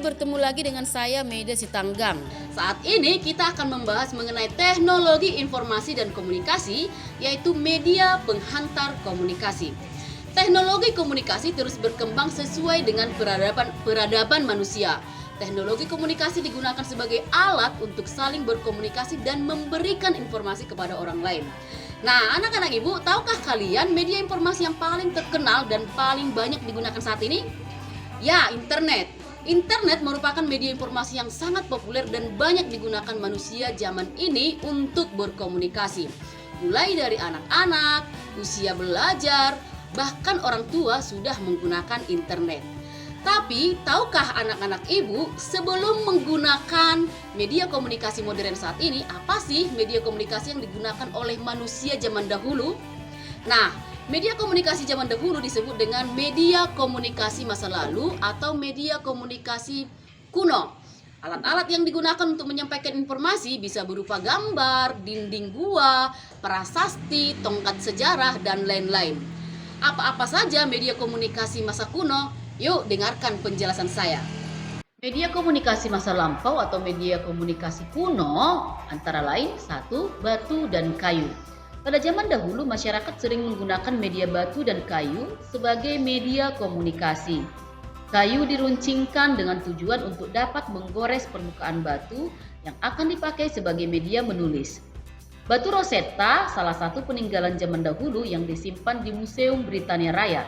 bertemu lagi dengan saya Meida Sitanggang. Saat ini kita akan membahas mengenai teknologi informasi dan komunikasi, yaitu media penghantar komunikasi. Teknologi komunikasi terus berkembang sesuai dengan peradaban manusia. Teknologi komunikasi digunakan sebagai alat untuk saling berkomunikasi dan memberikan informasi kepada orang lain. Nah, anak-anak ibu, tahukah kalian media informasi yang paling terkenal dan paling banyak digunakan saat ini? Ya, internet. Internet merupakan media informasi yang sangat populer dan banyak digunakan manusia zaman ini untuk berkomunikasi. Mulai dari anak-anak, usia belajar, bahkan orang tua sudah menggunakan internet. Tapi, tahukah anak-anak ibu, sebelum menggunakan media komunikasi modern saat ini, apa sih media komunikasi yang digunakan oleh manusia zaman dahulu? Nah, media komunikasi zaman dahulu disebut dengan media komunikasi masa lalu atau media komunikasi kuno. Alat-alat yang digunakan untuk menyampaikan informasi bisa berupa gambar, dinding gua, prasasti, tongkat sejarah, dan lain-lain. Apa-apa saja media komunikasi masa kuno? Yuk dengarkan penjelasan saya. Media komunikasi masa lampau atau media komunikasi kuno antara lain 1. Batu dan kayu. Pada zaman dahulu masyarakat sering menggunakan media batu dan kayu sebagai media komunikasi. Kayu diruncingkan dengan tujuan untuk dapat menggores permukaan batu yang akan dipakai sebagai media menulis. Batu Rosetta, salah satu peninggalan zaman dahulu yang disimpan di Museum Britania Raya,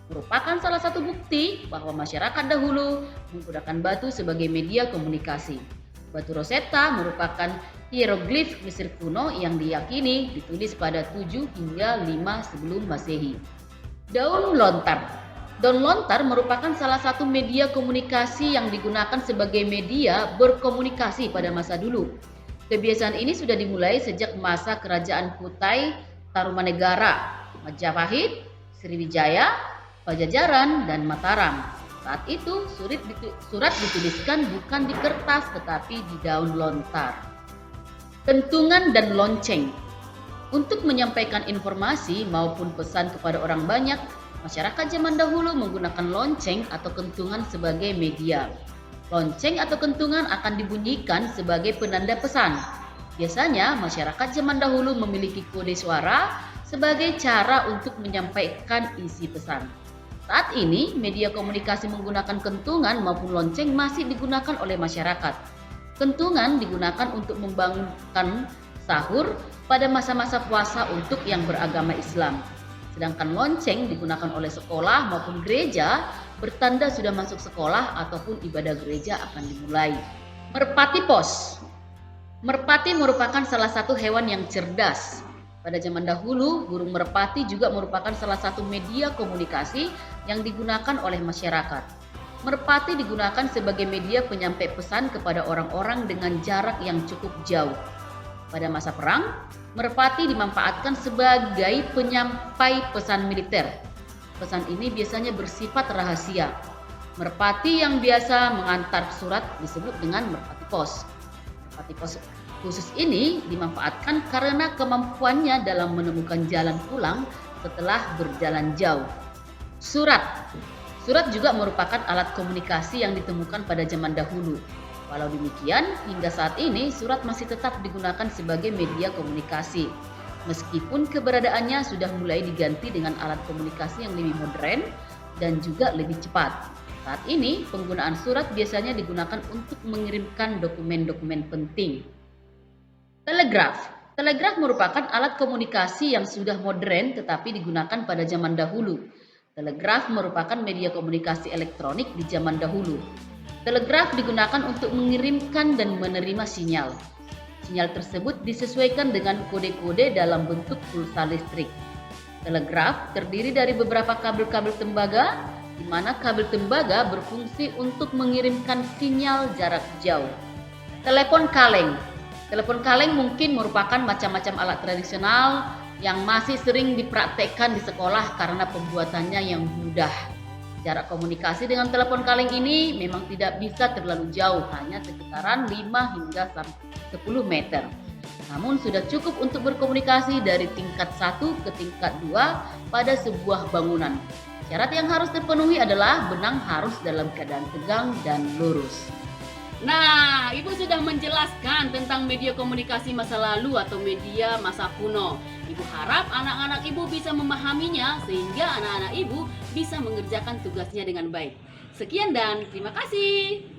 merupakan salah satu bukti bahwa masyarakat dahulu menggunakan batu sebagai media komunikasi. Batu Rosetta merupakan hieroglif Mesir kuno yang diyakini ditulis pada 7 hingga 5 sebelum Masehi. Daun lontar. Daun lontar merupakan salah satu media komunikasi yang digunakan sebagai media berkomunikasi pada masa dulu. Kebiasaan ini sudah dimulai sejak masa kerajaan Kutai Tarumanegara, Majapahit, Sriwijaya, Pajajaran, dan Mataram. Saat itu surat dituliskan bukan di kertas tetapi di daun lontar. Kentungan dan lonceng. Untuk menyampaikan informasi maupun pesan kepada orang banyak, masyarakat zaman dahulu menggunakan lonceng atau kentungan sebagai media. Lonceng atau kentungan akan dibunyikan sebagai penanda pesan. Biasanya masyarakat zaman dahulu memiliki kode suara sebagai cara untuk menyampaikan isi pesan. Saat ini, media komunikasi menggunakan kentungan maupun lonceng masih digunakan oleh masyarakat. Kentungan digunakan untuk membangunkan sahur pada masa-masa puasa untuk yang beragama Islam. Sedangkan lonceng digunakan oleh sekolah maupun gereja bertanda sudah masuk sekolah ataupun ibadah gereja akan dimulai. Merpati pos. Merpati merupakan salah satu hewan yang cerdas. Pada zaman dahulu, burung merpati juga merupakan salah satu media komunikasi yang digunakan oleh masyarakat. Merpati digunakan sebagai media penyampai pesan kepada orang-orang dengan jarak yang cukup jauh. Pada masa perang, merpati dimanfaatkan sebagai penyampai pesan militer. Pesan ini biasanya bersifat rahasia. Merpati yang biasa mengantar surat disebut dengan merpati pos. Merpati pos khusus ini dimanfaatkan karena kemampuannya dalam menemukan jalan pulang setelah berjalan jauh. Surat. Surat juga merupakan alat komunikasi yang ditemukan pada zaman dahulu. Walau demikian, hingga saat ini surat masih tetap digunakan sebagai media komunikasi. Meskipun keberadaannya sudah mulai diganti dengan alat komunikasi yang lebih modern dan juga lebih cepat. Saat ini, penggunaan surat biasanya digunakan untuk mengirimkan dokumen-dokumen penting. Telegraf. Telegraf merupakan alat komunikasi yang sudah modern tetapi digunakan pada zaman dahulu. Telegraf merupakan media komunikasi elektronik di zaman dahulu. Telegraf digunakan untuk mengirimkan dan menerima sinyal. Sinyal tersebut disesuaikan dengan kode-kode dalam bentuk pulsa listrik. Telegraf terdiri dari beberapa kabel-kabel tembaga, di mana kabel tembaga berfungsi untuk mengirimkan sinyal jarak jauh. Telepon kaleng. Telepon kaleng mungkin merupakan macam-macam alat tradisional yang masih sering dipraktekkan di sekolah karena pembuatannya yang mudah. Jarak komunikasi dengan telepon kaleng ini memang tidak bisa terlalu jauh, hanya sekitaran 5 hingga 10 meter. Namun sudah cukup untuk berkomunikasi dari tingkat 1 ke tingkat 2 pada sebuah bangunan. Syarat yang harus terpenuhi adalah benang harus dalam keadaan tegang dan lurus. Nah, Ibu sudah menjelaskan tentang media komunikasi masa lalu atau media masa kuno. Ibu harap anak-anak Ibu bisa memahaminya sehingga anak-anak Ibu bisa mengerjakan tugasnya dengan baik. Sekian dan terima kasih.